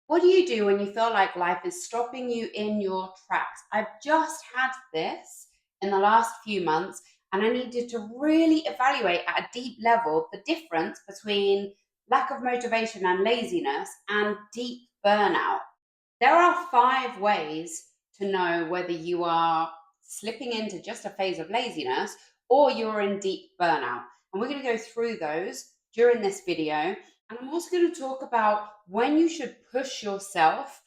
What do you do when you feel like life is stopping you in your tracks? I've just had this in the last few months, and I needed to really evaluate at a deep level the difference between lack of motivation and laziness and deep burnout. There are 5 ways to know whether you are slipping into just a phase of laziness or you're in deep burnout. And we're going to go through those during this video. And I'm also going to talk about when you should push yourself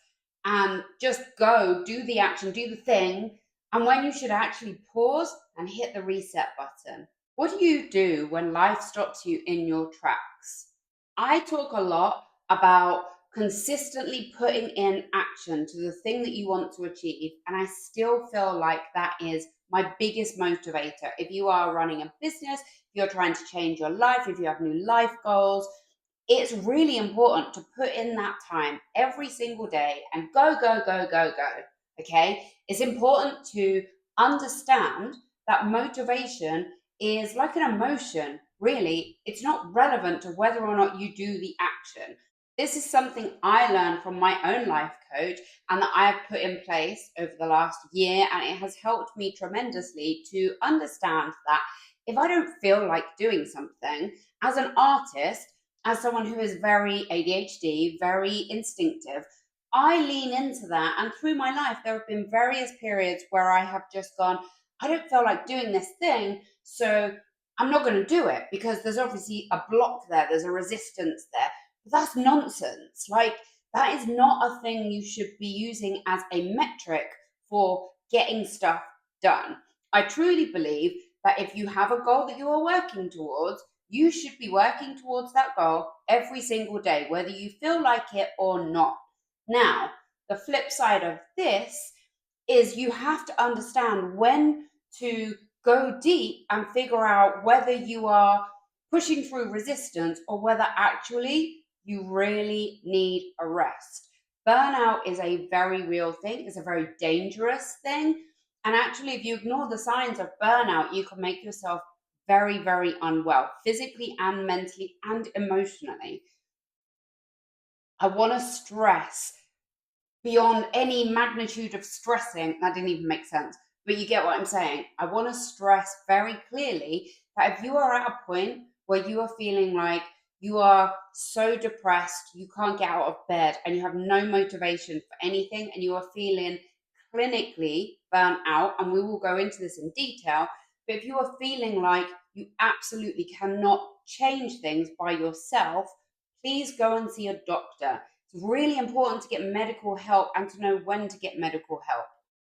and just go, do the action, do the thing, and when you should actually pause and hit the reset button. What do you do when life stops you in your tracks? I talk a lot about consistently putting in action to the thing that you want to achieve. And I still feel like that is my biggest motivator. If you are running a business, if you're trying to change your life, if you have new life goals, it's really important to put in that time every single day and go, go, go, go, go. Okay. It's important to understand that motivation is like an emotion. Really, it's not relevant to whether or not you do the action. This is something I learned from my own life coach and that I've put in place over the last year. And it has helped me tremendously to understand that if I don't feel like doing something, as an artist, as someone who is very ADHD, very instinctive, I lean into that. And through my life, there have been various periods where I have just gone, I don't feel like doing this thing. So I'm not going to do it because there's obviously a block there, there's a resistance there. But that's nonsense. Like, that is not a thing you should be using as a metric for getting stuff done. I truly believe that if you have a goal that you are working towards, you should be working towards that goal every single day, whether you feel like it or not. Now, the flip side of this is you have to understand when to go deep and figure out whether you are pushing through resistance or whether actually you really need a rest. Burnout is a very real thing, it's a very dangerous thing. And actually, if you ignore the signs of burnout, you can make yourself very, very unwell, physically and mentally and emotionally. I want to stress beyond any magnitude of stressing, that didn't even make sense, but you get what I'm saying. I want to stress very clearly that if you are at a point where you are feeling like you are so depressed, you can't get out of bed, and you have no motivation for anything, and you are feeling clinically burnt out, and we will go into this in detail, but if you are feeling like you absolutely cannot change things by yourself, please go and see a doctor. It's really important to get medical help and to know when to get medical help.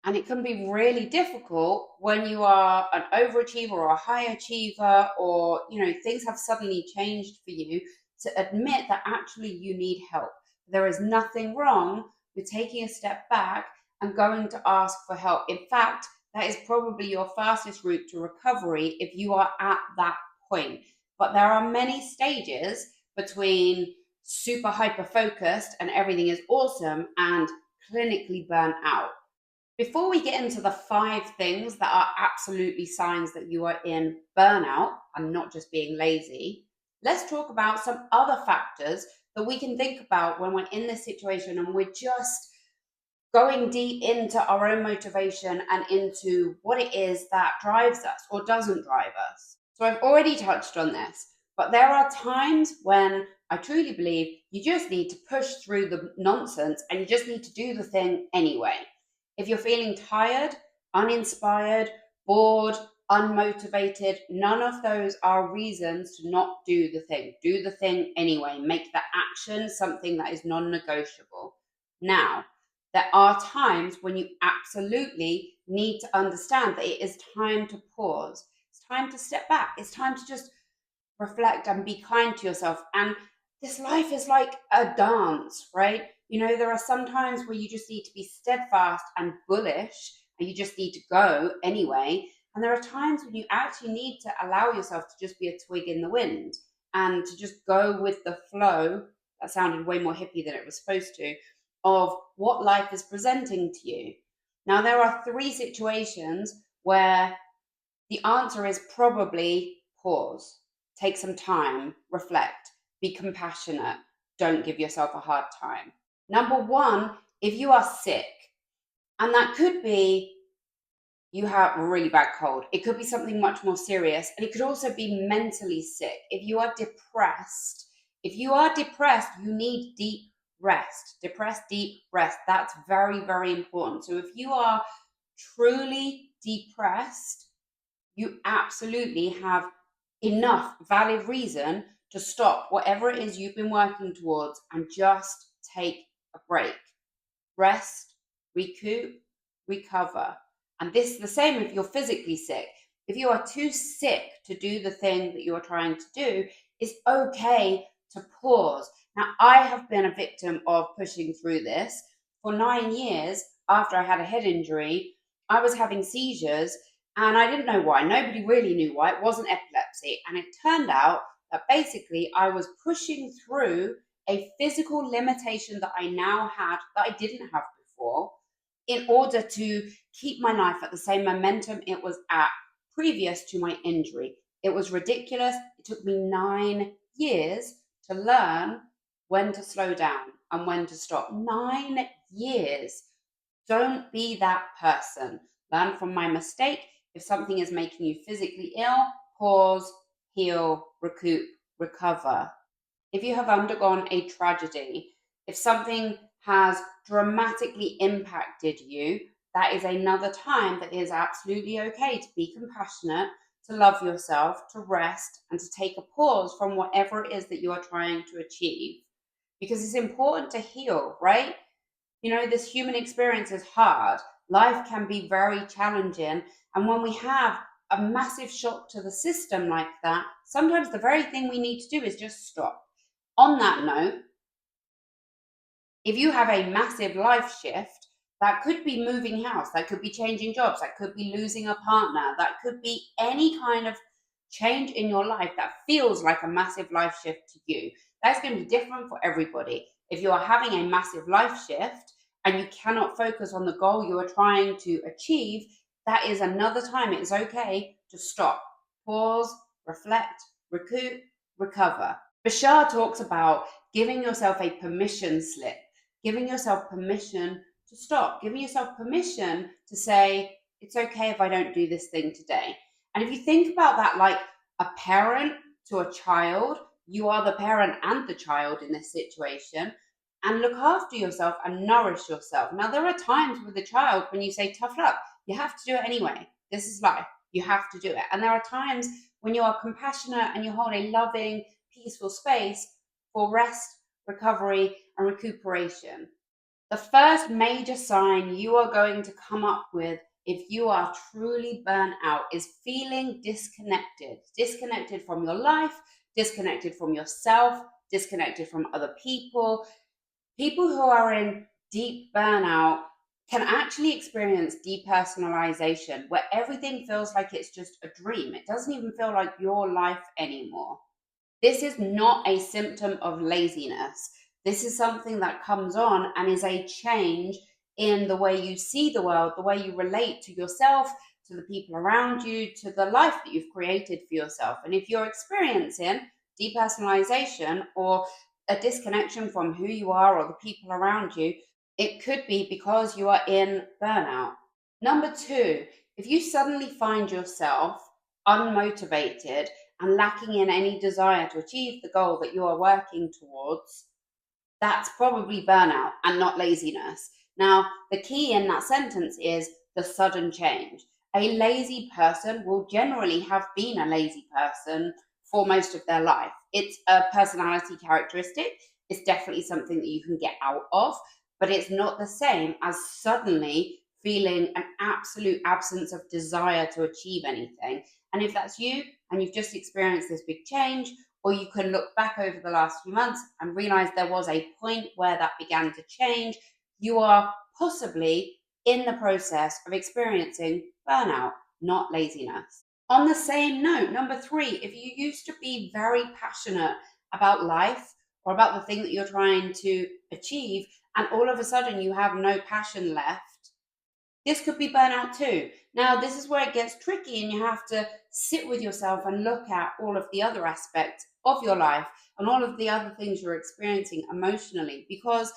And it can be really difficult when you are an overachiever or a high achiever, or things have suddenly changed for you, to admit that actually you need help. There is nothing wrong with taking a step back and going to ask for help. In fact, that is probably your fastest route to recovery if you are at that point. But there are many stages between super hyper focused and everything is awesome and clinically burnt out. Before we get into the 5 things that are absolutely signs that you are in burnout and not just being lazy, let's talk about some other factors that we can think about when we're in this situation and we're just going deep into our own motivation and into what it is that drives us or doesn't drive us. So I've already touched on this, but there are times when I truly believe you just need to push through the nonsense and you just need to do the thing anyway. If you're feeling tired, uninspired, bored, unmotivated, none of those are reasons to not do the thing. Do the thing anyway. Make the action something that is non negotiable. Now, there are times when you absolutely need to understand that it is time to pause. It's time to step back. It's time to just reflect and be kind to yourself. And this life is like a dance, right? There are some times where you just need to be steadfast and bullish and you just need to go anyway. And there are times when you actually need to allow yourself to just be a twig in the wind and to just go with the flow. That sounded way more hippie than it was supposed to, of what life is presenting to you. Now, there are 3 situations where the answer is probably pause, take some time, reflect, be compassionate, don't give yourself a hard time. Number one, if you are sick, and that could be you have a really bad cold, it could be something much more serious, and it could also be mentally sick. If you are depressed, you need deep rest. Depressed, deep rest. That's very, very important. So if you are truly depressed, you absolutely have enough valid reason to stop whatever it is you've been working towards and just take a break. Rest, recoup, recover. And this is the same if you're physically sick. If you are too sick to do the thing that you're trying to do, it's okay to pause. Now, I have been a victim of pushing through this. For 9 years after I had a head injury, I was having seizures and I didn't know why. Nobody really knew why. It wasn't epilepsy. And it turned out that basically I was pushing through a physical limitation that I now had that I didn't have before in order to keep my life at the same momentum it was at previous to my injury. It was ridiculous. It took me 9 years to learn when to slow down and when to stop. 9 years. Don't be that person. Learn from my mistake. If something is making you physically ill, pause, heal, recoup, recover. If you have undergone a tragedy, if something has dramatically impacted you, that is another time that it is absolutely okay to be compassionate, to love yourself, to rest, and to take a pause from whatever it is that you are trying to achieve. Because it's important to heal, right? This human experience is hard. Life can be very challenging. And when we have a massive shock to the system like that, sometimes the very thing we need to do is just stop. On that note, if you have a massive life shift, that could be moving house, that could be changing jobs, that could be losing a partner, that could be any kind of change in your life that feels like a massive life shift to you. That's going to be different for everybody. If you are having a massive life shift and you cannot focus on the goal you are trying to achieve, that is another time it is okay to stop, pause, reflect, recoup, recover. Bashar talks about giving yourself a permission slip, giving yourself permission to stop, giving yourself permission to say, it's okay if I don't do this thing today. And if you think about that like a parent to a child, you are the parent and the child in this situation, and look after yourself and nourish yourself. Now, there are times with a child when you say, tough luck, you have to do it anyway. This is life. You have to do it. And there are times when you are compassionate and you hold a loving, peaceful space for rest, recovery, and recuperation. The first major sign you are going to come up with if you are truly burnt out is feeling disconnected from your life, disconnected from yourself, disconnected from other people. People who are in deep burnout can actually experience depersonalization, where everything feels like it's just a dream. It doesn't even feel like your life anymore. This is not a symptom of laziness. This is something that comes on and is a change in the way you see the world, the way you relate to yourself, to the people around you, to the life that you've created for yourself. And if you're experiencing depersonalization or a disconnection from who you are or the people around you, it could be because you are in burnout. Number two, if you suddenly find yourself unmotivated and lacking in any desire to achieve the goal that you are working towards, that's probably burnout and not laziness. Now, the key in that sentence is the sudden change. A lazy person will generally have been a lazy person for most of their life. It's a personality characteristic. It's definitely something that you can get out of, but it's not the same as suddenly feeling an absolute absence of desire to achieve anything. And if that's you and you've just experienced this big change, or you can look back over the last few months and realize there was a point where that began to change, you are possibly in the process of experiencing burnout, not laziness. On the same note, number three, if you used to be very passionate about life or about the thing that you're trying to achieve, and all of a sudden you have no passion left, this could be burnout too. Now, this is where it gets tricky, and you have to sit with yourself and look at all of the other aspects of your life and all of the other things you're experiencing emotionally. Because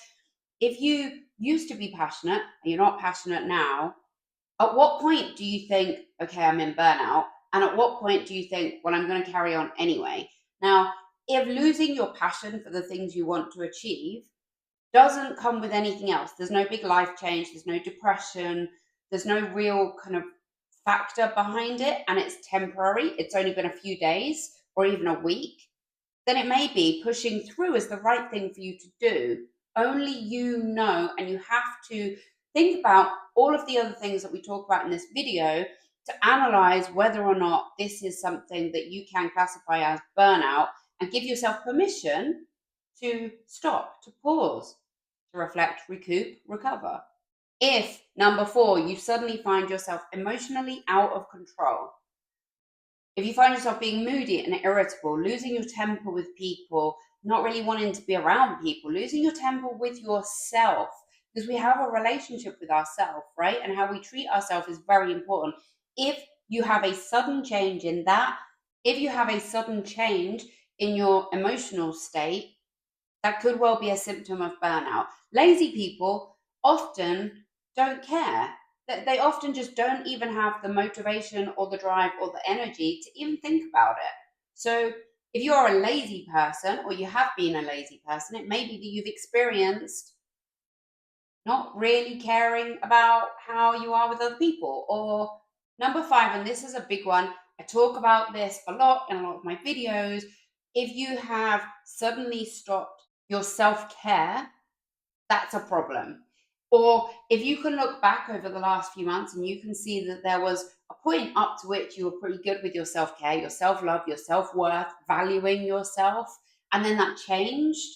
If you used to be passionate and you're not passionate now, at what point do you think, okay, I'm in burnout? And at what point do you think, well, I'm going to carry on anyway? Now, if losing your passion for the things you want to achieve doesn't come with anything else, there's no big life change, there's no depression, there's no real kind of factor behind it, and it's temporary, it's only been a few days or even a week, then it may be pushing through is the right thing for you to do. Only you know, and you have to think about all of the other things that we talk about in this video to analyze whether or not this is something that you can classify as burnout, and give yourself permission to stop, to pause, to reflect, recoup, recover. If, number 4, you suddenly find yourself emotionally out of control, if you find yourself being moody and irritable, losing your temper with people, not really wanting to be around people, losing your temper with yourself, because we have a relationship with ourselves, right? And how we treat ourselves is very important. If you have a sudden change in that, if you have a sudden change in your emotional state, that could well be a symptom of burnout. Lazy people often don't care. They often just don't even have the motivation or the drive or the energy to even think about it. So, if you're a lazy person or you have been a lazy person, it may be that you've experienced not really caring about how you are with other people. Or number 5, and this is a big one, I talk about this a lot in a lot of my videos. If you have suddenly stopped your self care, that's a problem. Or if you can look back over the last few months and you can see that there was a point up to which you were pretty good with your self care, your self love, your self worth, valuing yourself, and then that changed,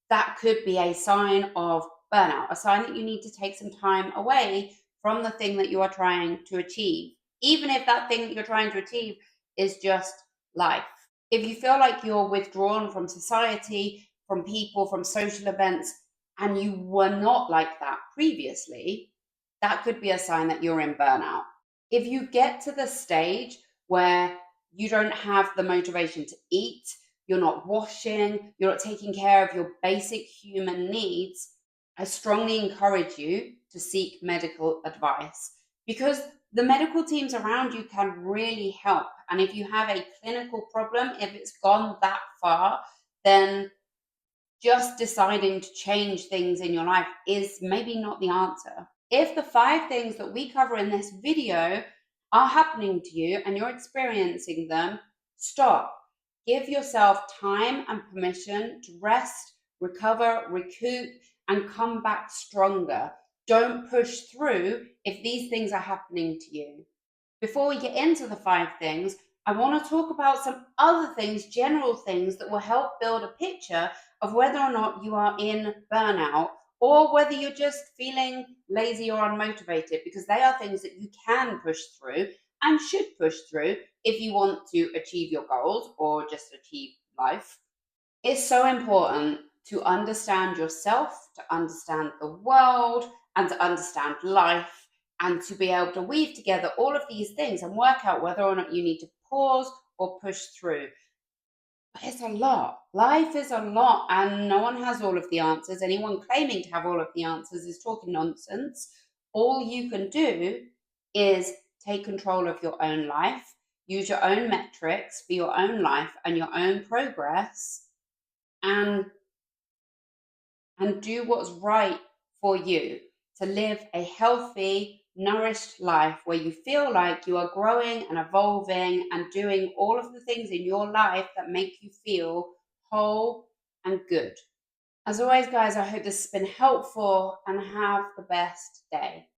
that could be a sign of burnout, a sign that you need to take some time away from the thing that you are trying to achieve, even if that thing that you're trying to achieve is just life. If you feel like you're withdrawn from society, from people, from social events, and you were not like that previously, that could be a sign that you're in burnout. If you get to the stage where you don't have the motivation to eat, you're not washing, you're not taking care of your basic human needs, I strongly encourage you to seek medical advice, because the medical teams around you can really help. And if you have a clinical problem, if it's gone that far, then just deciding to change things in your life is maybe not the answer. If the 5 things that we cover in this video are happening to you and you're experiencing them, stop. Give yourself time and permission to rest, recover, recoup, and come back stronger. Don't push through if these things are happening to you. Before we get into the 5 things, I want to talk about some other things, general things that will help build a picture of whether or not you are in burnout, or whether you're just feeling lazy or unmotivated, because they are things that you can push through and should push through if you want to achieve your goals or just achieve life. It's so important to understand yourself, to understand the world, and to understand life, and to be able to weave together all of these things and work out whether or not you need to pause or push through. But it's a lot. Life is a lot, and no one has all of the answers. Anyone claiming to have all of the answers is talking nonsense. All you can do is take control of your own life, use your own metrics for your own life and your own progress, and do what's right for you to live a healthy, nourished life where you feel like you are growing and evolving and doing all of the things in your life that make you feel whole and good. As always, guys, I hope this has been helpful, and have the best day.